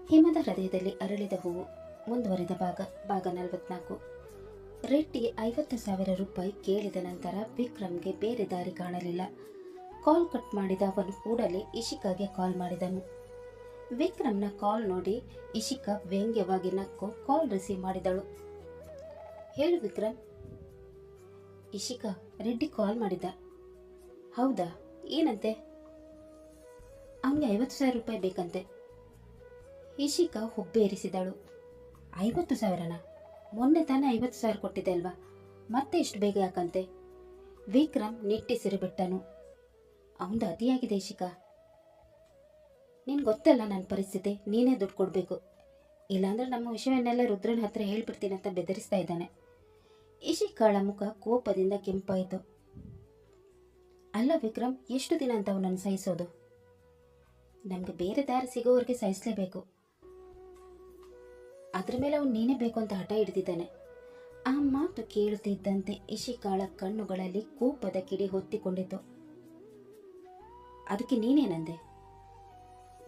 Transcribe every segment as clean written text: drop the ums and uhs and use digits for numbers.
ಹಿಮದ ಹೃದಯದಲ್ಲಿ ಅರಳಿದ ಹೂವು ಮುಂದುವರಿದ ಭಾಗ 44. ರೆಡ್ಡಿ 50,000 ರೂಪಾಯಿ ಕೇಳಿದ ನಂತರ ವಿಕ್ರಮ್ಗೆ ಬೇರೆ ದಾರಿ ಕಾಣಲಿಲ್ಲ. ಕಾಲ್ ಕಟ್ ಮಾಡಿದ ಅವನು ಕೂಡಲೇ ಇಶಿಕಾಗೆ ಕಾಲ್ ಮಾಡಿದನು. ವಿಕ್ರಮ್ನ ಕಾಲ್ ನೋಡಿ ಇಶಿಕಾ ವ್ಯಂಗ್ಯವಾಗಿ ನಕ್ಕು ಕಾಲ್ ರಿಸೀವ್ ಮಾಡಿದಳು. ಹೇಳು ವಿಕ್ರಮ್. ಇಶಿಕಾ, ರೆಡ್ಡಿ ಕಾಲ್ ಮಾಡಿದ್ದ. ಹೌದಾ, ಏನಂತೆ? ಅವನಿಗೆ 50,000 ರೂಪಾಯಿ ಬೇಕಂತೆ. ಇಶಿಕಾ ಹುಬ್ಬೇರಿಸಿದಳು. 50,000ನಾ? ಮೊನ್ನೆ ತಾನೇ 50,000 ಕೊಟ್ಟಿದೆ ಅಲ್ವಾ, ಮತ್ತೆ ಇಷ್ಟು ಬೇಗ ಯಾಕಂತೆ? ವಿಕ್ರಮ್ ನಿಟ್ಟಿಸಿರು ಬಿಟ್ಟನು. ಅವನದು ಅತಿಯಾಗಿದೆ ಇಶಿಕಾ. ನಿನ್ಗೆ ಗೊತ್ತಲ್ಲ ನನ್ನ ಪರಿಸ್ಥಿತಿ, ನೀನೇ ದುಡ್ಡು ಕೊಡಬೇಕು, ಇಲ್ಲಾಂದ್ರೆ ನಮ್ಮ ವಿಷಯವನ್ನೆಲ್ಲ ರುದ್ರನ ಹತ್ರ ಹೇಳ್ಬಿಡ್ತೀನಿ ಅಂತ ಬೆದರಿಸ್ತಾ ಇದ್ದಾನೆ. ಇಶಿಕಾಳ ಮುಖ ಕೋಪದಿಂದ ಕೆಂಪಾಯಿತು. ಅಲ್ಲ ವಿಕ್ರಮ್, ಎಷ್ಟು ದಿನ ಅಂತ ಅವನನ್ನು ಸಹಿಸೋದು? ನಮಗೆ ಬೇರೆ ದಾರಿ ಸಿಗೋವರೆಗೆ ಸಹಿಸಲೇಬೇಕು. ಅದ್ರ ಮೇಲೆ ಅವನು ನೀನೇ ಬೇಕು ಅಂತ ಹಠ ಹಿಡಿದಿದ್ದಾನೆ. ಆ ಮಾತು ಕೇಳುತ್ತಿದ್ದಂತೆ ಇಶಿಕಾಳ ಕಣ್ಣುಗಳಲ್ಲಿ ಕೋಪದ ಕಿಡಿ ಹೊತ್ತಿಕೊಂಡಿತು. ಅದಕ್ಕೆ ನೀನೇನಂದೆ?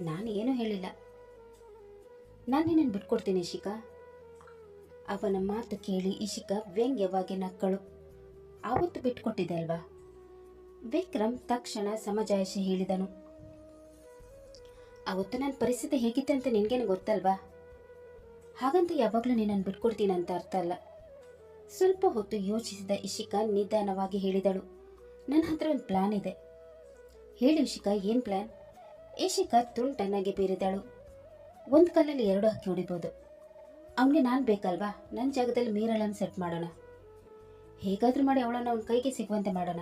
ನಾನು ಏನೂ ಹೇಳಿಲ್ಲ. ನಾನು ನಿನ್ನನ್ನು ಬಿಟ್ಕೊಡ್ತೀನಿ ಇಶಿಕಾ. ಅವನ ಮಾತು ಕೇಳಿ ಇಶಿಕಾ ವ್ಯಂಗ್ಯವಾಗಿ ನಕ್ಕಳು. ಆವತ್ತು ಬಿಟ್ಕೊಟ್ಟಿದೆ ಅಲ್ವಾ? ವಿಕ್ರಮ್ ತಕ್ಷಣ ಸಮಜಾಯಿಷಿ ಹೇಳಿದನು. ಅವತ್ತು ನನ್ನ ಪರಿಸ್ಥಿತಿ ಹೇಗಿತ್ತೆ ಅಂತ ನಿನಗೇನು ಗೊತ್ತಲ್ವಾ? ಹಾಗಂತ ಯಾವಾಗಲೂ ನಿನ್ನನ್ನು ಬಿಟ್ಕೊಡ್ತೀನಿ ಅಂತ ಅರ್ಥ ಅಲ್ಲ. ಸ್ವಲ್ಪ ಹೊತ್ತು ಯೋಚಿಸಿದ ಇಶಿಕಾ ನಿಧಾನವಾಗಿ ಹೇಳಿದಳು. ನನ್ನ ಹತ್ರ ಒಂದು ಪ್ಲಾನ್ ಇದೆ. ಹೇಳಿ ಇಶಿಕಾ, ಏನು ಪ್ಲಾನ್? ಇಶಿಕಾ ತುಂಟನ್ನಾಗಿ ಬೀರಿದಳು. ಒಂದು ಕಲ್ಲಲ್ಲಿ 2 ಹಕ್ಕಿ ಹೊಡಿಬೋದು. ಅವನಿಗೆ ನಾನು ಬೇಕಲ್ವಾ? ನನ್ನ ಜಾಗದಲ್ಲಿ ಮೀರಳನ್ನು ಸೆಟ್ ಮಾಡೋಣ. ಹೇಗಾದರೂ ಮಾಡಿ ಅವಳನ್ನು ಅವನ ಕೈಗೆ ಸಿಗುವಂತೆ ಮಾಡೋಣ.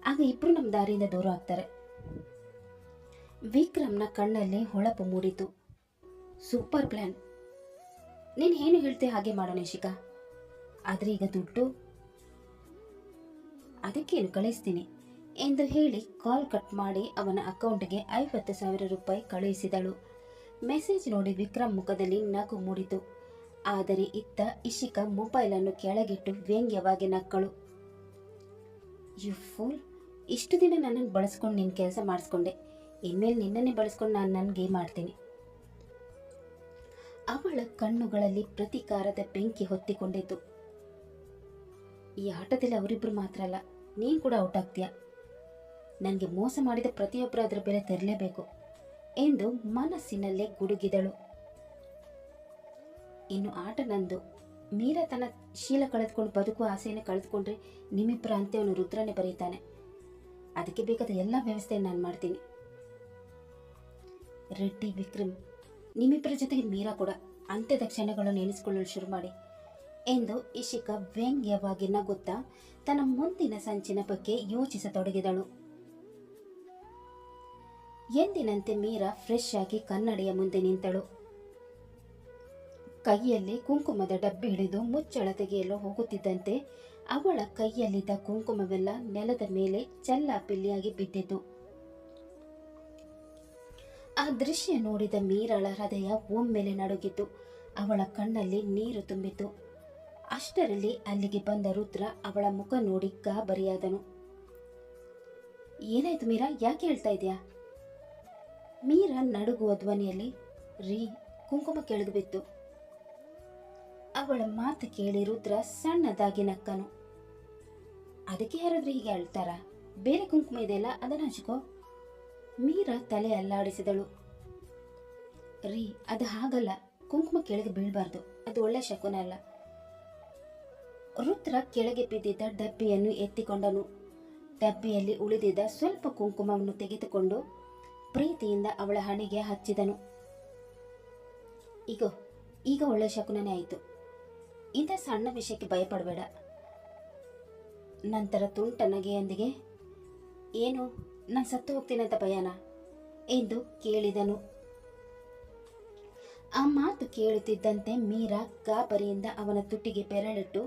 ಆಗ ಇಬ್ಬರು ನಮ್ಮ ದಾರಿಯಿಂದ ದೂರ ಆಗ್ತಾರೆ. ವಿಕ್ರಮ್ನ ಕಣ್ಣಲ್ಲಿ ಹೊಳಪು ಮೂಡಿತು. Super plan. ನೀನು ಏನು ಹೇಳ್ತೀಯ ಹಾಗೆ ಮಾಡೋಣ ಇಶಿಕಾ. ಆದರೆ ಈಗ ದುಡ್ಡು? ಅದಕ್ಕೇನು, ಕಳಿಸ್ತೀನಿ ಎಂದು ಹೇಳಿ ಕಾಲ್ ಕಟ್ ಮಾಡಿ ಅವನ ಅಕೌಂಟ್ಗೆ 50,000 ರೂಪಾಯಿ ಕಳುಹಿಸಿದಳು. ಮೆಸೇಜ್ ನೋಡಿ ವಿಕ್ರಮ್ ಮುಖದಲ್ಲಿ ನಗು ಮೂಡಿತು. ಆದರೆ ಇತ್ತ ಇಶಿಕಾ ಮೊಬೈಲನ್ನು ಕೆಳಗಿಟ್ಟು ವ್ಯಂಗ್ಯವಾಗಿ ನಕ್ಕಳು. ಯು ಫೂಲ್, ಇಷ್ಟು ದಿನ ನನ್ನನ್ನು ಬಳಸ್ಕೊಂಡು ನಿನ್ನ ಕೆಲಸ ಮಾಡಿಸ್ಕೊಂಡೆ, ಇನ್ಮೇಲೆ ನಿನ್ನನ್ನೇ ಬಳಸ್ಕೊಂಡು ನಾನು ನನ್ನ ಗೇಮ್ ಮಾಡ್ತೀನಿ. ಅವಳ ಕಣ್ಣುಗಳಲ್ಲಿ ಪ್ರತೀಕಾರದ ಬೆಂಕಿ ಹೊತ್ತಿಕೊಂಡಿತು. ಈ ಆಟದಲ್ಲಿ ಅವರಿಬ್ಬರು ಮಾತ್ರ ಅಲ್ಲ, ನೀನು ಕೂಡ ಔಟ್ ಆಗ್ತೀಯ. ನನಗೆ ಮೋಸ ಮಾಡಿದ ಪ್ರತಿಯೊಬ್ಬರು ಅದರ ಬೆಲೆ ತೆರಲೇಬೇಕು ಎಂದು ಮನಸ್ಸಿನಲ್ಲೇ ಗುಡುಗಿದಳು. ಇನ್ನು ಆಟ ನಂದು. ಮೀರಾ ತನ್ನ ಶೀಲ ಕಳೆದುಕೊಂಡು ಬದುಕುವ ಆಸೆಯನ್ನು ಕಳೆದುಕೊಂಡ್ರೆ ನಿಮ್ಮಿಬ್ಬರ ಅಂತ್ಯವನ್ನು ರುದ್ರನೇ ಬರೀತಾನೆ. ಅದಕ್ಕೆ ಬೇಕಾದ ಎಲ್ಲ ವ್ಯವಸ್ಥೆಯನ್ನು ನಾನು ಮಾಡ್ತೀನಿ. ರೆಡ್ಡಿ, ವಿಕ್ರಮ್, ನಿಮ್ಮಿಬ್ಬರ ಜೊತೆಗೆ ಮೀರಾ ಕೂಡ ಅಂತ್ಯದ ಕ್ಷಣಗಳನ್ನು ನೆನೆಸಿಕೊಳ್ಳಲು ಶುರು ಮಾಡಿ ಎಂದು ಇಶಿಕಾ ವ್ಯಂಗ್ಯವಾಗಿ ನಗುತ್ತಾ ತನ್ನ ಮುಂದಿನ ಸಂಚಿನ ಬಗ್ಗೆ ಯೋಚಿಸತೊಡಗಿದಳು. ಎಂದಿನಂತೆ ಮೀರಾ ಫ್ರೆಶ್ ಆಗಿ ಕನ್ನಡಿಯ ಮುಂದೆ ನಿಂತಳು. ಕೈಯಲ್ಲಿ ಕುಂಕುಮದ ಡಬ್ಬಿ ಹಿಡಿದು ಮುಚ್ಚಳ ತೆಗೆಯಲು ಹೋಗುತ್ತಿದ್ದಂತೆ ಅವಳ ಕೈಯಲ್ಲಿದ್ದ ಕುಂಕುಮವೆಲ್ಲ ನೆಲದ ಮೇಲೆ ಚೆಲ್ಲಾಪಿಲ್ಲಿಯಾಗಿ ಬಿದ್ದಿತು. ಆ ದೃಶ್ಯ ನೋಡಿದ ಮೀರಾಳ ಹೃದಯ ಒಮ್ಮೆಲೆ ನಡುಗಿತು. ಅವಳ ಕಣ್ಣಲ್ಲಿ ನೀರು ತುಂಬಿತು. ಅಷ್ಟರಲ್ಲಿ ಅಲ್ಲಿಗೆ ಬಂದ ರುದ್ರ ಅವಳ ಮುಖ ನೋಡಿ ಗಾಬರಿಯಾದನು. ಏನಾಯ್ತು ಮೀರಾ, ಯಾಕೆ ಹೇಳ್ತಾ ಇದೆಯಾ? ಮೀರಾ ನಡುಗುವ ಧ್ವನಿಯಲ್ಲಿ, ರೀ, ಕುಂಕುಮ ಕೆಳಗೆ ಬಿತ್ತು. ಅವಳ ಮಾತು ಕೇಳಿ ರುದ್ರ ಸಣ್ಣದಾಗಿ ನಕ್ಕನು. ಅದಕ್ಕೆ ಯಾರಾದ್ರೂ ಹೀಗೆ ಅಳ್ತಾರ? ಬೇರೆ ಕುಂಕುಮ ಇದೆಯಲ್ಲ, ಅದನ್ನು ಹಚ್ಕೋ. ಮೀರಾ ತಲೆ ಅಲ್ಲಾಡಿಸಿದಳು. ರೀ, ಅದು ಹಾಗಲ್ಲ, ಕುಂಕುಮ ಕೆಳಗೆ ಬೀಳಬಾರ್ದು, ಅದು ಒಳ್ಳೆ ಶಕುನ ಅಲ್ಲ. ರುದ್ರ ಕೆಳಗೆ ಬಿದ್ದಿದ್ದ ಡಬ್ಬಿಯನ್ನು ಎತ್ತಿಕೊಂಡನು. ಡಬ್ಬಿಯಲ್ಲಿ ಉಳಿದಿದ್ದ ಸ್ವಲ್ಪ ಕುಂಕುಮವನ್ನು ತೆಗೆದುಕೊಂಡು ಪ್ರೀತಿಯಿಂದ ಅವಳ ಹಣೆಗೆ ಹಚ್ಚಿದನು. ಈಗ ಒಳ್ಳೆ ಶಕುನನೇ ಆಯಿತು. ಇಂಥ ಸಣ್ಣ ವಿಷಯಕ್ಕೆ ಭಯಪಡಬೇಡ. ನಂತರ ತುಂಟ ನಗೆಯೊಂದಿಗೆ, ಏನು, ನಾನು ಸತ್ತು ಹೋಗ್ತೀನಂತ ಭಯನಾ ಎಂದು ಕೇಳಿದನು. ಆ ಮಾತು ಕೇಳುತ್ತಿದ್ದಂತೆ ಮೀರಾ ಗಾಬರಿಯಿಂದ ಅವನ ತುಟಿಗೆ ಬೆರಳಿಟ್ಟು,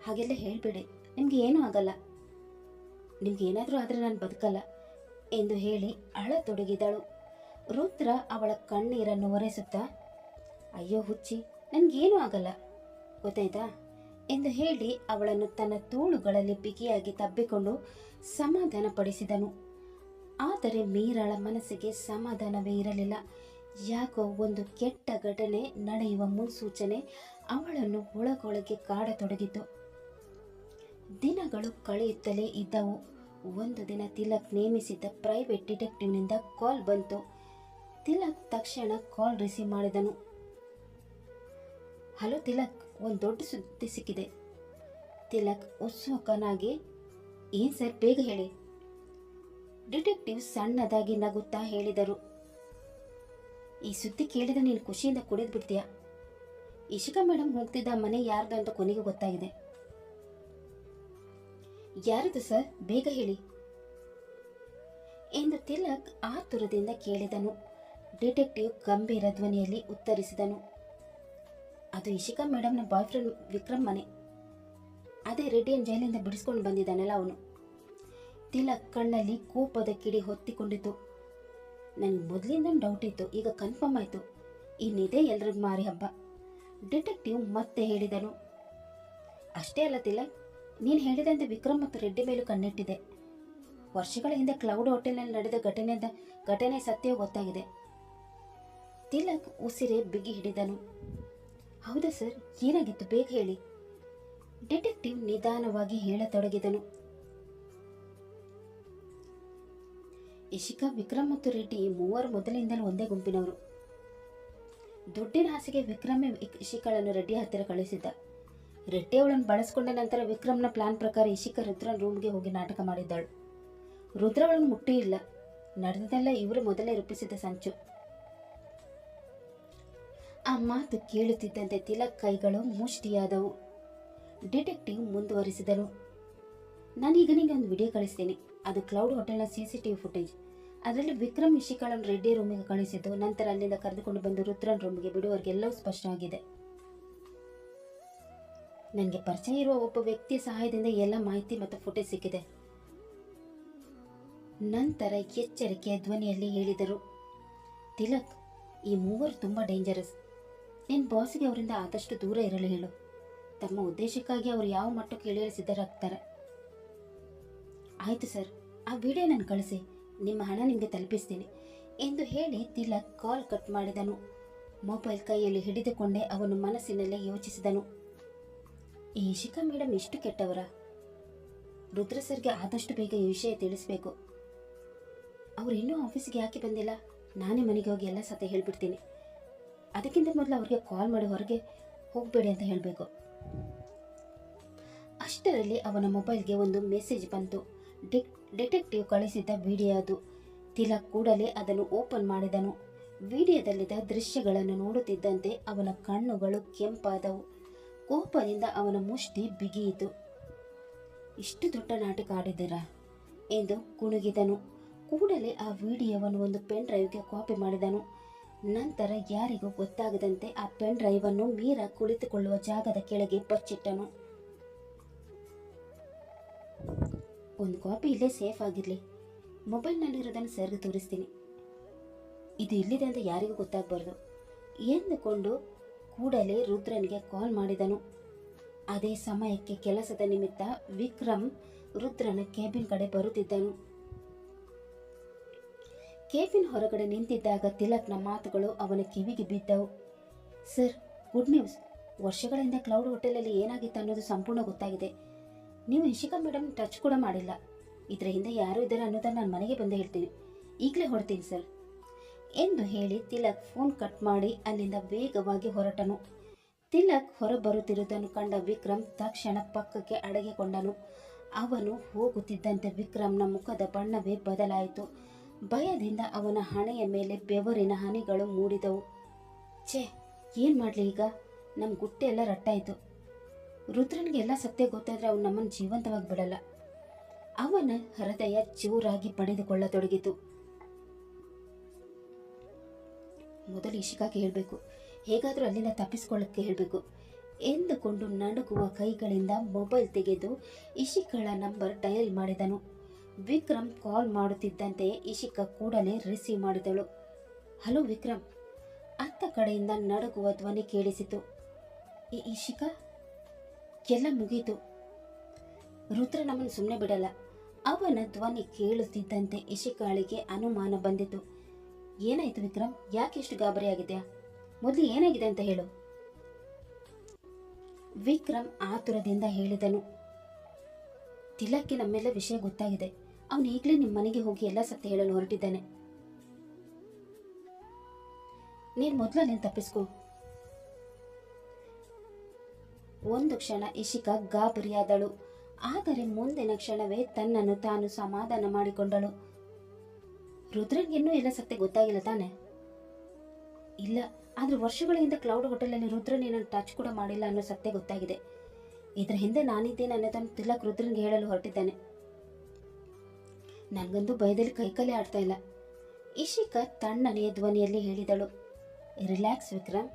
ಹಾಗೆಲ್ಲ ಹೇಳ್ಬೇಡಿ, ನಿಮ್ಗೆ ಏನೂ ಆಗಲ್ಲ, ನಿಮ್ಗೆ ಏನಾದರೂ ಆದರೆ ನಾನು ಬದುಕಲ್ಲ ಎಂದು ಹೇಳಿ ಅಳತೊಡಗಿದಳು. ರುದ್ರ ಅವಳ ಕಣ್ಣೀರನ್ನು ಒರೆಸುತ್ತಾ, ಅಯ್ಯೋ ಹುಚ್ಚಿ, ನನಗೇನೂ ಆಗಲ್ಲ ಗೊತ್ತಾಯ್ತಾ ಎಂದು ಹೇಳಿ ಅವಳನ್ನು ತನ್ನ ತೋಳುಗಳಲ್ಲಿ ಬಿಗಿಯಾಗಿ ತಬ್ಬಿಕೊಂಡು ಸಮಾಧಾನಪಡಿಸಿದನು. ಆದರೆ ಮೀರಾಳ ಮನಸ್ಸಿಗೆ ಸಮಾಧಾನವೇ ಇರಲಿಲ್ಲ. ಯಾಕೋ ಒಂದು ಕೆಟ್ಟ ಘಟನೆ ನಡೆಯುವ ಮುನ್ಸೂಚನೆ ಅವಳನ್ನು ಒಳಗೊಳಗೆ ಕಾಡತೊಡಗಿತು. ದಿನಗಳು ಕಳೆಯುತ್ತಲೇ ಇದ್ದವು. ಒಂದು ದಿನ ತಿಲಕ್ ನೇಮಿಸಿದ್ದ ಪ್ರೈವೇಟ್ ಡಿಟೆಕ್ಟಿವ್ನಿಂದ ಕಾಲ್ ಬಂತು. ತಿಲಕ್ ತಕ್ಷಣ ಕಾಲ್ ರಿಸೀವ್ ಮಾಡಿದನು. ಹಲೋ ತಿಲಕ್, ಒಂದು ದೊಡ್ಡ ಸುದ್ದಿ ಸಿಕ್ಕಿದೆ. ತಿಲಕ್ ಉತ್ಸುಕನಾಗಿ, ಏನ್ ಸರ್, ಬೇಗ ಹೇಳಿ. ಡಿಟೆಕ್ಟಿವ್ ಸಣ್ಣದಾಗಿ ನಗುತ್ತಾ ಹೇಳಿದರು. ಈ ಸುದ್ದಿ ಕೇಳಿದ ನೀನು ಖುಷಿಯಿಂದ ಕುಡಿದು ಬಿಡ್ತೀಯ. ಇಶಿಕಾ ಮೇಡಮ್ ಹೋಗ್ತಿದ್ದ ಮನೆ ಯಾರ್ದು ಅಂತ ಕೊನೆಗೆ ಗೊತ್ತಾಗಿದೆ. ಯಾರದು ಸರ್, ಬೇಗ ಹೇಳಿ ಎಂದು ತಿಲಕ್ ಆತುರದಿಂದ ಕೇಳಿದನು. ಡಿಟೆಕ್ಟಿವ್ ಗಂಭೀರ ಧ್ವನಿಯಲ್ಲಿ ಉತ್ತರಿಸಿದನು. ಅದು ಇಶಿಕಾ ಮೇಡಮ್ನ ಬಾಯ್ ಫ್ರೆಂಡ್ ವಿಕ್ರಮ್ ಮನೆ. ಅದೇ ರೆಡ್ಡಿಯನ್ನು ಜೈಲಿಂದ ಬಿಡಿಸ್ಕೊಂಡು ಬಂದಿದ್ದಾನಲ್ಲ ಅವನು. ತಿಲಕ್ ಕಣ್ಣಲ್ಲಿ ಕೋಪದ ಕಿಡಿ ಹೊತ್ತಿಕೊಂಡಿತು. ನನಗೆ ಮೊದಲಿಂದ ಡೌಟ್ ಇತ್ತು, ಈಗ ಕನ್ಫರ್ಮ್ ಆಯಿತು. ಇನ್ನಿದೆ ಎಲ್ರಿಗೂ ಮಾರಿ ಹಬ್ಬ. ಡಿಟೆಕ್ಟಿವ್ ಮತ್ತೆ ಹೇಳಿದನು. ಅಷ್ಟೇ ಅಲ್ಲ ತಿಲಕ್, ನೀನು ಹೇಳಿದಂತೆ ವಿಕ್ರಮ್ ಮತ್ತು ರೆಡ್ಡಿ ಮೇಲೂ ಕಣ್ಣಿಟ್ಟಿದೆ. ವರ್ಷಗಳ ಹಿಂದೆ ಕ್ಲೌಡ್ ಹೋಟೆಲ್ನಲ್ಲಿ ನಡೆದ ಘಟನೆ ಸತ್ಯ ಗೊತ್ತಾಗಿದೆ. ತಿಲಕ್ ಉಸಿರೇ ಬಿಗಿ ಹಿಡಿದನು. ಹೌದಾ ಸರ್, ಏನಾಗಿತ್ತು, ಬೇಗ ಹೇಳಿ. ಡಿಟೆಕ್ಟಿವ್ ನಿಧಾನವಾಗಿ ಹೇಳತೊಡಗಿದನು. ಇಶಿಕಾ, ವಿಕ್ರಮ್ ಮತ್ತು ರೆಡ್ಡಿ ಮೂವರು ಮೊದಲಿನಿಂದಲೂ ಒಂದೇ ಗುಂಪಿನವರು. ದುಡ್ಡಿನ ಆಸೆಗೆ ವಿಕ್ರಮೇ ಇಶಿಕಾಳನ್ನು ರೆಡ್ಡಿ ಹತ್ತಿರ ಕಳಿಸಿದ್ದ. ರೆಡ್ಡಿ ಅವಳನ್ನು ಬಳಸಿಕೊಂಡ ನಂತರ ವಿಕ್ರಮ್ನ ಪ್ಲಾನ್ ಪ್ರಕಾರ ಇಶಿಕಾ ರುದ್ರನ ರೂಮ್ಗೆ ಹೋಗಿ ನಾಟಕ ಮಾಡಿದ್ದಾಳು. ರುದ್ರ ಅವಳನ್ನು ಮುಟ್ಟೂ ಇಲ್ಲ. ನಡೆದದೆಲ್ಲ ಇವರು ಮೊದಲೇ ರೂಪಿಸಿದ ಸಂಚು. ಆ ಮಾತು ಕೇಳುತ್ತಿದ್ದಂತೆ ತಿಲಕ್ ಕೈಗಳು ಮುಷ್ಟಿಯಾದವು. ಡಿಟೆಕ್ಟಿವ್ ಮುಂದುವರಿಸಿದನು. ನಾನೀಗ ನಿಮಗೆ ಒಂದು ವಿಡಿಯೋ ಕಳಿಸ್ತೀನಿ. ಅದು ಕ್ಲೌಡ್ ಹೋಟೆಲ್ನ CCTV ಫುಟೇಜ್. ಅದರಲ್ಲಿ ವಿಕ್ರಮ್ ಇಶಿಕಾಳನ್ನು ರೆಡ್ಡಿ ರೂಮಿಗೆ ಕಳಿಸಿದ್ದು, ನಂತರ ಅಲ್ಲಿಂದ ಕರೆದುಕೊಂಡು ಬಂದು ರುದ್ರನ್ ರೂಮಿಗೆ ಬಿಡುವವರೆಗೆಲ್ಲವೂ ಸ್ಪಷ್ಟವಾಗಿದೆ. ನನಗೆ ಪರಿಚಯ ಇರುವ ಒಬ್ಬ ವ್ಯಕ್ತಿಯ ಸಹಾಯದಿಂದ ಎಲ್ಲ ಮಾಹಿತಿ ಮತ್ತು ಫುಟೇಜ್ ಸಿಕ್ಕಿದೆ. ನಂತರ ಎಚ್ಚರಿಕೆಯ ಧ್ವನಿಯಲ್ಲಿ ಹೇಳಿದರು. ತಿಲಕ್, ಈ ಮೂವರು ತುಂಬ ಡೇಂಜರಸ್. ನಿನ್ನ ಬಾಸಿಗೆ ಅವರಿಂದ ಆದಷ್ಟು ದೂರ ಇರಲು ಹೇಳು. ತಮ್ಮ ಉದ್ದೇಶಕ್ಕಾಗಿ ಅವರು ಯಾವ ಮಟ್ಟಕ್ಕೆ ಇಳಿಯಲು ಸಿದ್ಧರಾಗ್ತಾರೆ. ಆಯಿತು ಸರ್, ಆ ವಿಡಿಯೋ ನಾನು ಕಳಿಸಿ, ನಿಮ್ಮ ಹಣ ನಿಮಗೆ ತಲುಪಿಸ್ತೀನಿ ಎಂದು ಹೇಳಿ ತಿಲಕ್ ಕಾಲ್ ಕಟ್ ಮಾಡಿದನು. ಮೊಬೈಲ್ ಕೈಯಲ್ಲಿ ಹಿಡಿದುಕೊಂಡೇ ಅವನು ಮನಸ್ಸಿನಲ್ಲೇ ಯೋಚಿಸಿದನು. ಈ ಇಶಿಕಾ ಮೇಡಮ್ ಇಷ್ಟು ಕೆಟ್ಟವರ? ರುದ್ರ ಸರ್ಗೆ ಆದಷ್ಟು ಬೇಗ ಈ ವಿಷಯ ತಿಳಿಸಬೇಕು. ಅವ್ರು ಇನ್ನೂ ಆಫೀಸಿಗೆ ಯಾಕೆ ಬಂದಿಲ್ಲ? ನಾನೇ ಮನೆಗೆ ಹೋಗಿ ಎಲ್ಲ ಸತ್ಯ ಹೇಳಿಬಿಡ್ತೀನಿ. ಅದಕ್ಕಿಂತ ಮೊದಲು ಅವ್ರಿಗೆ ಕಾಲ್ ಮಾಡಿ ಹೊರಗೆ ಹೋಗಬೇಡಿ ಅಂತ ಹೇಳಬೇಕು. ಅಷ್ಟರಲ್ಲಿ ಅವನ ಮೊಬೈಲ್ಗೆ ಒಂದು ಮೆಸೇಜ್ ಬಂತು. ಡಿಟೆಕ್ಟಿವ್ ಕಳಿಸಿದ್ದ ವಿಡಿಯೋ ಅದು. ತಿಲಕ್ ಕೂಡಲೇ ಅದನ್ನು ಓಪನ್ ಮಾಡಿದನು. ವಿಡಿಯೋದಲ್ಲಿದ್ದ ದೃಶ್ಯಗಳನ್ನು ನೋಡುತ್ತಿದ್ದಂತೆ ಅವನ ಕಣ್ಣುಗಳು ಕೆಂಪಾದವು. ಕೋಪದಿಂದ ಅವನ ಮುಷ್ಟಿ ಬಿಗಿಯಿತು. ಇಷ್ಟು ದೊಡ್ಡ ನಾಟಕ ಆಡಿದ್ದೀರಾ ಎಂದು ಕುಣುಗಿದನು. ಕೂಡಲೇ ಆ ವಿಡಿಯೋವನ್ನು ಒಂದು ಪೆನ್ ಡ್ರೈವ್ಗೆ ಕಾಪಿ ಮಾಡಿದನು. ನಂತರ ಯಾರಿಗೂ ಗೊತ್ತಾಗದಂತೆ ಆ ಪೆನ್ ಡ್ರೈವನ್ನು ಮೀರಾ ಕುಳಿತುಕೊಳ್ಳುವ ಜಾಗದ ಕೆಳಗೆ ಬಚ್ಚಿಟ್ಟನು. ಒಂದು ಕಾಪಿ ಇಲ್ಲೇ ಸೇಫ್ ಆಗಿರಲಿ. ಮೊಬೈಲ್ನಲ್ಲಿರೋದನ್ನು ಸರ್ಗೆ ತೋರಿಸ್ತೀನಿ. ಇದು ಇಲ್ಲಿದೆ ಅಂತ ಯಾರಿಗೂ ಗೊತ್ತಾಗಬಾರ್ದು ಎಂದುಕೊಂಡು ಕೂಡಲೇ ರುದ್ರನಿಗೆ ಕಾಲ್ ಮಾಡಿದನು. ಅದೇ ಸಮಯಕ್ಕೆ ಕೆಲಸದ ನಿಮಿತ್ತ ವಿಕ್ರಮ್ ರುದ್ರನ ಕೇಬಿನ್ ಕಡೆ ಬರುತ್ತಿದ್ದನು. ಕೇಬಿನ್ ಹೊರಗಡೆ ನಿಂತಿದ್ದಾಗ ತಿಲಕ್ನ ಮಾತುಗಳು ಅವನ ಕಿವಿಗೆ ಬಿದ್ದವು. Sir, good news. ವರ್ಷಗಳಿಂದ ಕ್ಲೌಡ್ ಹೋಟೆಲಲ್ಲಿ ಏನಾಗಿತ್ತು ಅನ್ನೋದು ಸಂಪೂರ್ಣ ಗೊತ್ತಾಗಿದೆ. ನೀವು ಇಶಿಕಾ ಮೇಡಮ್ ಟಚ್ ಕೂಡ ಮಾಡಿಲ್ಲ. ಇದರ ಹಿಂದೆ ಯಾರು ಇದ್ದಾರೆ ಅನ್ನೋದನ್ನು ನಾನು ಮನೆಗೆ ಬಂದು ಹೇಳ್ತೀನಿ. ಈಗಲೇ ಹೊರಡ್ತೀನಿ ಸರ್ ಎಂದು ಹೇಳಿ ತಿಲಕ್ ಫೋನ್ ಕಟ್ ಮಾಡಿ ಅಲ್ಲಿಂದ ವೇಗವಾಗಿ ಹೊರಟನು. ತಿಲಕ್ ಹೊರಬರುತ್ತಿರುವುದನ್ನು ಕಂಡ ವಿಕ್ರಮ್ ತಕ್ಷಣ ಪಕ್ಕಕ್ಕೆ ಅಡಗಿಕೊಂಡನು. ಅವನು ಹೋಗುತ್ತಿದ್ದಂತೆ ವಿಕ್ರಮ್ನ ಮುಖದ ಬಣ್ಣವೇ ಬದಲಾಯಿತು. ಭಯದಿಂದ ಅವನ ಹಣೆಯ ಮೇಲೆ ಬೆವರಿನ ಹನಿಗಳು ಮೂಡಿದವು. ಛೇ, ಏನು ಮಾಡಲಿ ಈಗ? ನಮ್ಮ ಗುಟ್ಟೆ ಎಲ್ಲ ರಟ್ಟಾಯಿತು. ರುದ್ರನಿಗೆ ಎಲ್ಲ ಸತ್ಯ ಗೊತ್ತಾದರೆ ಅವನು ನಮ್ಮನ್ನು ಜೀವಂತವಾಗಿ ಬಿಡಲ್ಲ. ಅವನ ಹೃದಯ ಜೋರಾಗಿ ಪಡೆದುಕೊಳ್ಳತೊಡಗಿತು. ಮೊದಲು ಇಶಿಕಾಗೆ ಹೇಳಬೇಕು, ಹೇಗಾದರೂ ಅಲ್ಲಿಂದ ತಪ್ಪಿಸಿಕೊಳ್ಳಕ್ಕೆ ಹೇಳಬೇಕು ಎಂದುಕೊಂಡು ನಡುಗುವ ಕೈಗಳಿಂದ ಮೊಬೈಲ್ ತೆಗೆದು ಇಶಿಕಾಳ ನಂಬರ್ ಡಯಲ್ ಮಾಡಿದನು. ವಿಕ್ರಮ್ ಕಾಲ್ ಮಾಡುತ್ತಿದ್ದಂತೆ ಇಶಿಕಾ ಕೂಡಲೇ ರಿಸೀವ್ ಮಾಡಿದಳು. ಹಲೋ ವಿಕ್ರಮ್. ಅತ್ತ ಕಡೆಯಿಂದ ನಡುಗುವ ಧ್ವನಿ ಕೇಳಿಸಿತು. ಇಶಿಕಾ, ಎಲ್ಲ ಮುಗೀತು. ರುದ್ರ ನಮ್ಮನ್ನು ಸುಮ್ಮನೆ ಬಿಡಲ್ಲ. ಅವನ ಧ್ವನಿ ಕೇಳುತ್ತಿದ್ದಂತೆ ಇಶಿಕಾಳಿಗೆ ಅನುಮಾನ ಬಂದಿತು. ಏನಾಯ್ತು ವಿಕ್ರಮ್, ಯಾಕೆ ಇಷ್ಟು ಗಾಬರಿಯಾಗಿದ್ಯಾ? ಮೊದಲು ಏನಾಗಿದೆ ಅಂತ ಹೇಳು. ವಿಕ್ರಮ್ ಆತುರದಿಂದ ಹೇಳಿದನು. ತಿಲಕ್ಗೆ ನಮ್ಮೆಲ್ಲ ವಿಷಯ ಗೊತ್ತಾಗಿದೆ. ಅವನು ಈಗಲೇ ನಿಮ್ಮ ಮನೆಗೆ ಹೋಗಿ ಎಲ್ಲ ಸತ್ಯ ಹೇಳಲು ಹೊರಟಿದ್ದಾನೆ. ನೀನು ಮೊದಲನೇನು ತಪ್ಪಿಸ್ಕೋ. ಒಂದು ಕ್ಷಣ ಇಶಿಕಾ ಗಾಬರಿಯಾದಳು. ಆದರೆ ಮುಂದಿನ ಕ್ಷಣವೇ ತನ್ನನ್ನು ತಾನು ಸಮಾಧಾನ ಮಾಡಿಕೊಂಡಳು. ರುದ್ರನ್ಗಿನ್ನೂ ಎಲ್ಲ ಸತ್ಯ ಗೊತ್ತಾಗಿಲ್ಲ ತಾನೆ? ಇಲ್ಲ, ಆದ್ರೆ ವರ್ಷಗಳಿಂದ ಕ್ಲೌಡ್ ಹೋಟೆಲಲ್ಲಿ ರುದ್ರನ್ ಏನನ್ನು ಟಚ್ ಕೂಡ ಮಾಡಿಲ್ಲ ಅನ್ನೋ ಸತ್ಯ ಗೊತ್ತಾಗಿದೆ. ಇದರ ಹಿಂದೆ ನಾನಿದ್ದೇನೆ ಅನ್ನೋದನ್ನು ತಿಲಕ್ ರುದ್ರನ್ಗೆ ಹೇಳಲು ಹೊರಟಿದ್ದಾನೆ. ನನಗಂತೂ ಭಯದಲ್ಲಿ ಕೈಕಲೆ ಆಡ್ತಾ ಇಲ್ಲ. ಇಶಿಕಾ ತಣ್ಣನೆಯ ಧ್ವನಿಯಲ್ಲಿ ಹೇಳಿದಳು. ರಿಲ್ಯಾಕ್ಸ್ ವಿಕ್ರಮ್,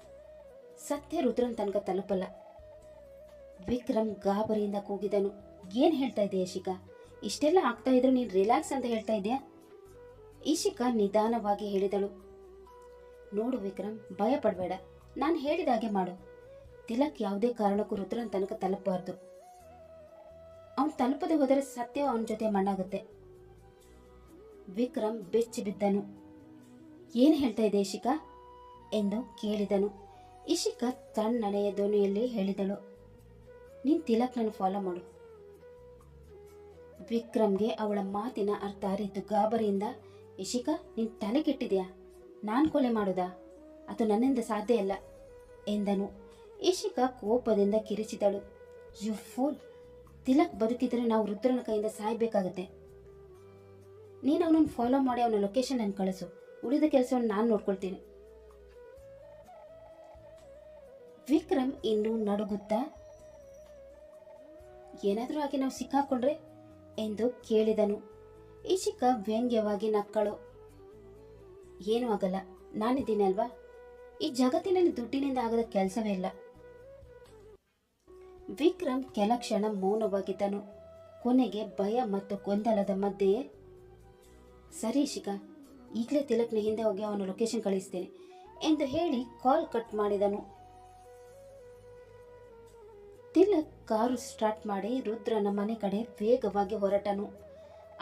ಸತ್ಯ ರುದ್ರನ್ ತನಕ ತಲುಪಲ್ಲ. ವಿಕ್ರಮ್ ಗಾಬರಿಯಿಂದ ಕೂಗಿದನು. ಏನು ಹೇಳ್ತಾ ಇದೆಯಾ ಇಶಿಕಾ? ಇಷ್ಟೆಲ್ಲ ಆಗ್ತಾ ಇದ್ರು ನೀನು ರಿಲ್ಯಾಕ್ಸ್ ಅಂತ ಹೇಳ್ತಾ ಇದೆಯಾ? ಇಶಿಕಾ ನಿಧಾನವಾಗಿ ಹೇಳಿದಳು. ನೋಡು ವಿಕ್ರಮ್, ಭಯ ಪಡಬೇಡ. ನಾನು ಹೇಳಿದ ಹಾಗೆ ಮಾಡು. ತಿಲಕ್ ಯಾವುದೇ ಕಾರಣಕ್ಕೂ ರುದ್ರನ್ ತನಕ ತಲುಪಬಾರ್ದು. ಅವನು ತಲುಪದೆ ಹೋದರೆ ಸತ್ಯ ಅವನ ಜೊತೆ ಮಣ್ಣಾಗುತ್ತೆ. ವಿಕ್ರಮ್ ಬೆಚ್ಚಿ ಬಿದ್ದನು. ಏನು ಹೇಳ್ತಾ ಇದೆ ಇಶಿಕಾ ಎಂದು ಕೇಳಿದನು. ಇಶಿಕಾ ತಣ್ಣನೆಯ ಧ್ವನಿಯಲ್ಲಿ ಹೇಳಿದಳು. ನೀನು ತಿಲಕ್ನನ್ನು ಫಾಲೋ ಮಾಡು. ವಿಕ್ರಮ್ಗೆ ಅವಳ ಮಾತಿನ ಅರ್ಥ ಅರಿತು ಗಾಬರಿಯಿಂದ, ಇಶಿಕಾ, ನೀನು ತಲೆ ಕೆಟ್ಟಿದ್ಯಾ? ನಾನು ಕೊಲೆ ಮಾಡೋದಾ? ಅದು ನನ್ನಿಂದ ಸಾಧ್ಯ ಇಲ್ಲ ಎಂದನು. ಇಶಿಕಾ ಕೋಪದಿಂದ ಕಿರಿಚಿದಳು. ಯು ಫೂಲ್, ತಿಲಕ್ ಬದುಕಿದ್ರೆ ನಾವು ರುದ್ರನ ಕೈಯಿಂದ ಸಾಯ್ಬೇಕಾಗತ್ತೆ. ನೀನು ಅವನನ್ನು ಫಾಲೋ ಮಾಡಿ ಅವನ ಲೊಕೇಶನ್ ನಾನು ಕಳಿಸು. ಉಳಿದ ಕೆಲಸವನ್ನು ನಾನು ನೋಡ್ಕೊಳ್ತೀನಿ. ವಿಕ್ರಮ್ ಇನ್ನೂ ನಡುಗುತ್ತಾ, ಏನಾದರೂ ಆಗಿ ನಾವು ಸಿಕ್ಕಾಕೊಂಡ್ರೆ ಎಂದು ಕೇಳಿದನು. ಇಶಿಕಾ ವ್ಯಂಗ್ಯವಾಗಿ ನಕ್ಕಳು. ಏನೂ ಆಗಲ್ಲ, ನಾನಿದ್ದೀನಿ ಅಲ್ವಾ? ಈ ಜಗತ್ತಿನಲ್ಲಿ ದುಡ್ಡಿನಿಂದ ಆಗದ ಕೆಲಸವೇ ಇಲ್ಲ. ವಿಕ್ರಮ್ ಕೆಲ ಕ್ಷಣ ಮೌನವಾಗಿದ್ದನು. ಕೊನೆಗೆ ಭಯ ಮತ್ತು ಗೊಂದಲದ ಮಧ್ಯೆಯೇ, ಸರಿ ಇಶಿಕಾ, ಈಗಲೇ ತಿಲಕ್ನ ಹಿಂದೆ ಹೋಗಿ ಅವನ ಲೊಕೇಶನ್ ಕಳಿಸ್ತೇನೆ ಎಂದು ಹೇಳಿ ಕಾಲ್ ಕಟ್ ಮಾಡಿದನು. ತಿಲಕ್ ಕಾರು ಸ್ಟಾರ್ಟ್ ಮಾಡಿ ರುದ್ರನ ಮನೆ ಕಡೆ ವೇಗವಾಗಿ ಹೊರಟನು.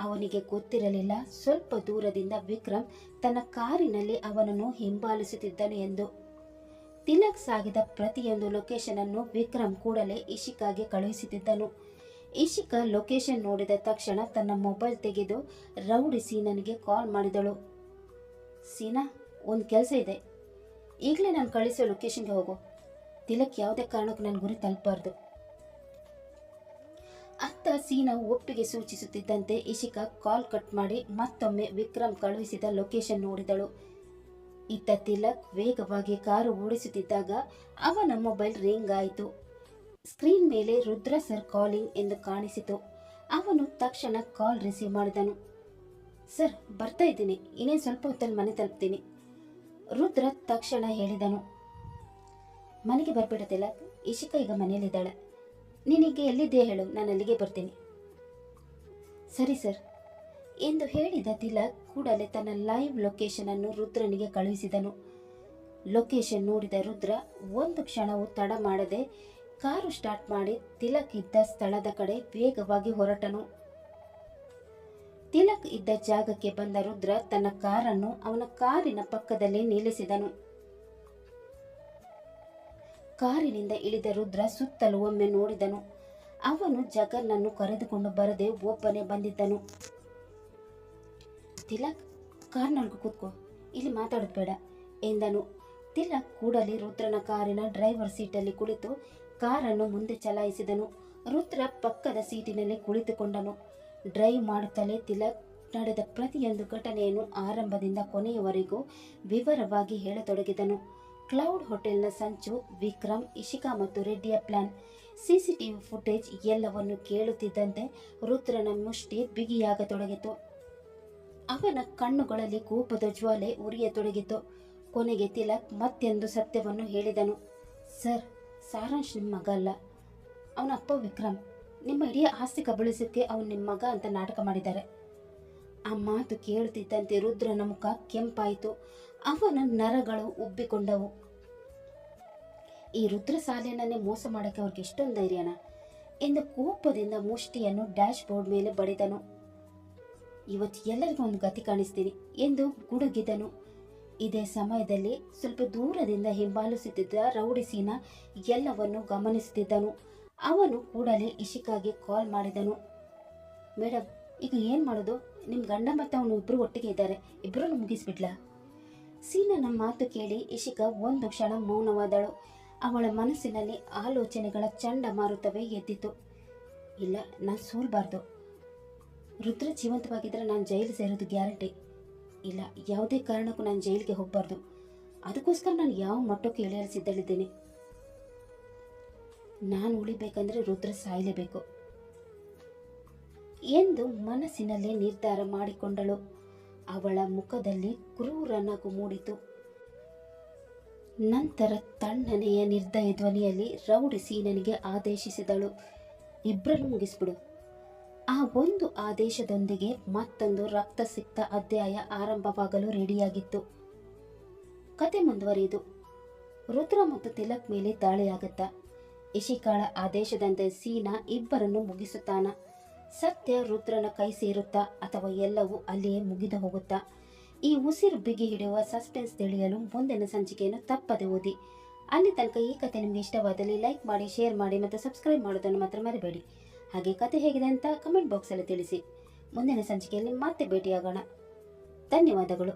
ಅವನಿಗೆ ಗೊತ್ತಿರಲಿಲ್ಲ ಸ್ವಲ್ಪ ದೂರದಿಂದ ವಿಕ್ರಮ್ ತನ್ನ ಕಾರಿನಲ್ಲಿ ಅವನನ್ನು ಹಿಂಬಾಲಿಸುತ್ತಿದ್ದನು ಎಂದು. ತಿಲಕ್ ಸಾಗಿದ ಪ್ರತಿಯೊಂದು ಲೊಕೇಶನ್ ಅನ್ನು ವಿಕ್ರಮ್ ಕೂಡಲೇ ಇಶಿಕಾಗೆ ಕಳುಹಿಸುತ್ತಿದ್ದನು. ಇಶಿಕಾ ಲೊಕೇಶನ್ ನೋಡಿದ ತಕ್ಷಣ ತನ್ನ ಮೊಬೈಲ್ ತೆಗೆದು ರೌಡಿ ಸೀನನಿಗೆ ಕಾಲ್ ಮಾಡಿದಳು. ಸೀನಾ, ಒಂದು ಕೆಲಸ ಇದೆ. ಈಗಲೇ ನಾನು ಕಳಿಸೋ ಲೊಕೇಶನ್ಗೆ ಹೋಗು. ತಿಲಕ್ ಯಾವುದೇ ಕಾರಣಕ್ಕೂ ನನ್ನ ಗುರಿ ತಲುಪಬಾರ್ದು. ಅತ್ತ ಸೀನಾ ಒಪ್ಪಿಗೆ ಸೂಚಿಸುತ್ತಿದ್ದಂತೆ ಇಶಿಕಾ ಕಾಲ್ ಕಟ್ ಮಾಡಿ ಮತ್ತೊಮ್ಮೆ ವಿಕ್ರಮ್ ಕಳುಹಿಸಿದ ಲೊಕೇಶನ್ ನೋಡಿದಳು. ಇತ್ತ ತಿಲಕ್ ವೇಗವಾಗಿ ಕಾರು ಓಡಿಸುತ್ತಿದ್ದಾಗ ಅವನ ಮೊಬೈಲ್ ರಿಂಗ್ ಆಯಿತು. ಸ್ಕ್ರೀನ್ ಮೇಲೆ ರುದ್ರ ಸರ್ ಕಾಲಿಂಗ್ ಎಂದು ಕಾಣಿಸಿತು. ಅವನು ತಕ್ಷಣ ಕಾಲ್ ರಿಸೀವ್ ಮಾಡಿದನು. ಸರ್, ಬರ್ತಾ ಇದ್ದೀನಿ, ಇನ್ನೇನು ಸ್ವಲ್ಪ ಹೊತ್ತಲ್ಲಿ ಮನೆ ತಲುಪ್ತೀನಿ. ರುದ್ರ ತಕ್ಷಣ ಹೇಳಿದನು. ಮನೆಗೆ ಬರ್ಬೇಡ ತಿಲಕ್, ಇಶಿಕಾ ಈಗ ಮನೆಯಲ್ಲಿದ್ದಾಳೆ. ನೀನೀಗ ಎಲ್ಲಿದ್ದೇ ಹೇಳು, ನಾನು ಅಲ್ಲಿಗೆ ಬರ್ತೀನಿ. ಸರಿ ಸರ್ ಎಂದು ಹೇಳಿದ ತಿಲಕ್ ಕೂಡಲೇ ತನ್ನ ಲೈವ್ ಲೊಕೇಶನ್ ಅನ್ನು ರುದ್ರನಿಗೆ ಕಳುಹಿಸಿದನು. ಲೊಕೇಶನ್ ನೋಡಿದ ರುದ್ರ ಒಂದು ಕ್ಷಣವೂ ತಡ ಮಾಡದೆ ಕಾರು ಸ್ಟಾರ್ಟ್ ಮಾಡಿ ತಿಲಕ್ ಇದ್ದ ಸ್ಥಳದ ಕಡೆ ವೇಗವಾಗಿ ಹೊರಟನು. ತಿಲಕ್ ಇದ್ದ ಜಾಗಕ್ಕೆ ಬಂದ ರುದ್ರ ತನ್ನ ಕಾರನ್ನು ಅವನ ಕಾರಿನ ಪಕ್ಕದಲ್ಲಿ ನಿಲ್ಲಿಸಿದನು. ಕಾರಿನಿಂದ ಇಳಿದ ರುದ್ರ ಸುತ್ತಲೂ ಒಮ್ಮೆ ನೋಡಿದನು. ಅವನು ಜಗನ್ನನ್ನು ಕರೆದುಕೊಂಡು ಬರದೆ ಒಬ್ಬನೇ ಬಂದಿದ್ದನು. ತಿಲಕ್, ಕಾರ್ನೊಳಗೆ ಕೂತ್ಕೋ, ಇಲ್ಲಿ ಮಾತಾಡೋದು ಬೇಡ ಎಂದನು. ತಿಲಕ್ ಕೂಡಲೇ ರುದ್ರನ ಕಾರಿನ ಡ್ರೈವರ್ ಸೀಟಲ್ಲಿ ಕುಳಿತು ಕಾರನ್ನು ಮುಂದೆ ಚಲಾಯಿಸಿದನು. ರುದ್ರ ಪಕ್ಕದ ಸೀಟಿನಲ್ಲಿ ಕುಳಿತುಕೊಂಡನು. ಡ್ರೈವ್ ಮಾಡುತ್ತಲೇ ತಿಲಕ್ ನಡೆದ ಪ್ರತಿಯೊಂದು ಘಟನೆಯನ್ನು ಆರಂಭದಿಂದ ಕೊನೆಯವರೆಗೂ ವಿವರವಾಗಿ ಹೇಳತೊಡಗಿದನು. ಕ್ಲೌಡ್ ಹೋಟೆಲ್ನ ಸಂಚು, ವಿಕ್ರಮ್, ಇಶಿಕಾ ಮತ್ತು ರೆಡ್ಡಿಯ ಪ್ಲಾನ್, ಸಿಸಿಟಿವಿ ಫುಟೇಜ್ ಎಲ್ಲವನ್ನು ಕೇಳುತ್ತಿದ್ದಂತೆ ರುದ್ರನ ಮುಷ್ಟಿ ಬಿಗಿಯಾಗತೊಡಗಿತು. ಅವನ ಕಣ್ಣುಗಳಲ್ಲಿ ಕೋಪದ ಜ್ವಾಲೆ ಉರಿಯತೊಡಗಿತು. ಕೊನೆಗೆ ತಿಲಕ್ ಮತ್ತೊಂದು ಸತ್ಯವನ್ನು ಹೇಳಿದನು. ಸರ್, ಸಾರಾಂಶ್ ನಿಮ್ಮ ಮಗ ಅಲ್ಲ, ಅವನ ಅಪ್ಪ ವಿಕ್ರಮ್. ನಿಮ್ಮ ಇಡೀ ಆಸ್ತಿ ಕಬಳಿಸೋಕ್ಕೆ ಅವನು ನಿಮ್ಮ ಮಗ ಅಂತ ನಾಟಕ ಮಾಡಿದ್ದಾರೆ. ಆ ಮಾತು ಕೇಳುತ್ತಿದ್ದಂತೆ ರುದ್ರನ ಮುಖ ಕೆಂಪಾಯಿತು. ಅವನ ನರಗಳು ಉಬ್ಬಿಕೊಂಡವು. ಈ ರುದ್ರ ಸಾಲೇನನ್ನೇ ಮೋಸ ಮಾಡೋಕ್ಕೆ ಅವ್ರಿಗೆ ಎಷ್ಟೊಂದು ಧೈರ್ಯನ ಎಂದು ಕೋಪದಿಂದ ಮುಷ್ಟಿಯನ್ನು ಡ್ಯಾಶ್ ಬೋರ್ಡ್ ಮೇಲೆ ಬಡಿದನು. ಇವತ್ತು ಎಲ್ಲರಿಗೂ ಒಂದು ಗತಿ ಕಾಣಿಸ್ತೀನಿ ಎಂದು ಗುಡುಗಿದನು. ಇದೇ ಸಮಯದಲ್ಲಿ ಸ್ವಲ್ಪ ದೂರದಿಂದ ಹಿಂಬಾಲಿಸುತ್ತಿದ್ದ ರೌಡಿ ಸೀನಾ ಎಲ್ಲವನ್ನು ಗಮನಿಸುತ್ತಿದ್ದನು. ಅವನು ಕೂಡಲೇ ಇಶಿಕಾಗೆ ಕಾಲ್ ಮಾಡಿದನು. ಮೇಡಮ್, ಈಗ ಏನು ಮಾಡೋದು? ನಿಮ್ಮ ಗಂಡ ಮತ್ತು ಅವನು ಇಬ್ಬರು ಒಟ್ಟಿಗೆ ಇದ್ದಾರೆ, ಇಬ್ಬರನ್ನು ಮುಗಿಸ್ಬಿಡ್ಲಾ? ಸೀನನ ಮಾತು ಕೇಳಿ ಇಶಿಕಾ ಒಂದು ಕ್ಷಣ ಮೌನವಾದಳು. ಅವಳ ಮನಸ್ಸಿನಲ್ಲಿ ಆಲೋಚನೆಗಳ ಚಂಡಮಾರುತವೇ ಎದ್ದಿತು. ಇಲ್ಲ, ನಾನು ಸೋಲ್ಬಾರ್ದು. ರುದ್ರ ಜೀವಂತವಾಗಿದ್ದರೆ ನಾನು ಜೈಲು ಸೇರೋದು ಗ್ಯಾರಂಟಿ. ಇಲ್ಲ, ಯಾವುದೇ ಕಾರಣಕ್ಕೂ ನಾನು ಜೈಲಿಗೆ ಹೋಗಬಾರ್ದು. ಅದಕ್ಕೋಸ್ಕರ ನಾನು ಯಾವ ಮಟ್ಟಕ್ಕೆ ಇಳಿಯಲು ಸಿದ್ಧಳಿದ್ದೇನೆ. ನಾನು ಉಳಿಬೇಕಂದ್ರೆ ರುದ್ರ ಸಾಯಲೇಬೇಕು ಎಂದು ಮನಸ್ಸಿನಲ್ಲೇ ನಿರ್ಧಾರ ಮಾಡಿಕೊಂಡಳು. ಅವಳ ಮುಖದಲ್ಲಿ ಕ್ರೂರ ನಗು ಮೂಡಿತು. ನಂತರ ತಣ್ಣನೆಯ ನಿರ್ದಯ ಧ್ವನಿಯಲ್ಲಿ ರೌಡಿ ಸೀನನಿಗೆ ಆದೇಶಿಸಿದಳು, ಇಬ್ಬರನ್ನು ಮುಗಿಸ್ಬಿಡು. ಆ ಒಂದು ಆದೇಶದೊಂದಿಗೆ ಮತ್ತೊಂದು ರಕ್ತಸಿಕ್ತ ಅಧ್ಯಾಯ ಆರಂಭವಾಗಲು ರೆಡಿಯಾಗಿತ್ತು. ಕತೆ ಮುಂದುವರಿಯಿತು. ರುದ್ರ ಮತ್ತು ತಿಲಕ್ ಮೇಲೆ ದಾಳಿಯಾಗುತ್ತಾ? ಇಶಿಕಾಳ ಆದೇಶದಂತೆ ಸೀನಾ ಇಬ್ಬರನ್ನು ಮುಗಿಸುತ್ತಾನ? ಸತ್ಯ ರುದ್ರನ ಕೈ ಸೇರುತ್ತಾ ಅಥವಾ ಎಲ್ಲವೂ ಅಲ್ಲಿಯೇ ಮುಗಿದು ಹೋಗುತ್ತಾ? ಈ ಉಸಿರು ಬಿಗಿ ಹಿಡಿಯುವ ಸಸ್ಪೆನ್ಸ್ ತಿಳಿಯಲು ಮುಂದಿನ ಸಂಚಿಕೆಯನ್ನು ತಪ್ಪದೆ ಓದಿ. ಅಲ್ಲಿ ತನಕ ಈ ಕತೆ ನಿಮಗೆ ಇಷ್ಟವಾದಲ್ಲಿ ಲೈಕ್ ಮಾಡಿ, ಶೇರ್ ಮಾಡಿ ಮತ್ತು ಸಬ್ಸ್ಕ್ರೈಬ್ ಮಾಡೋದನ್ನು ಮಾತ್ರ ಮರಿಬೇಡಿ. ಹಾಗೆ ಕತೆ ಹೇಗಿದೆ ಅಂತ ಕಮೆಂಟ್ ಬಾಕ್ಸಲ್ಲಿ ತಿಳಿಸಿ. ಮುಂದಿನ ಸಂಚಿಕೆಯಲ್ಲಿ ಮತ್ತೆ ಭೇಟಿಯಾಗೋಣ. ಧನ್ಯವಾದಗಳು.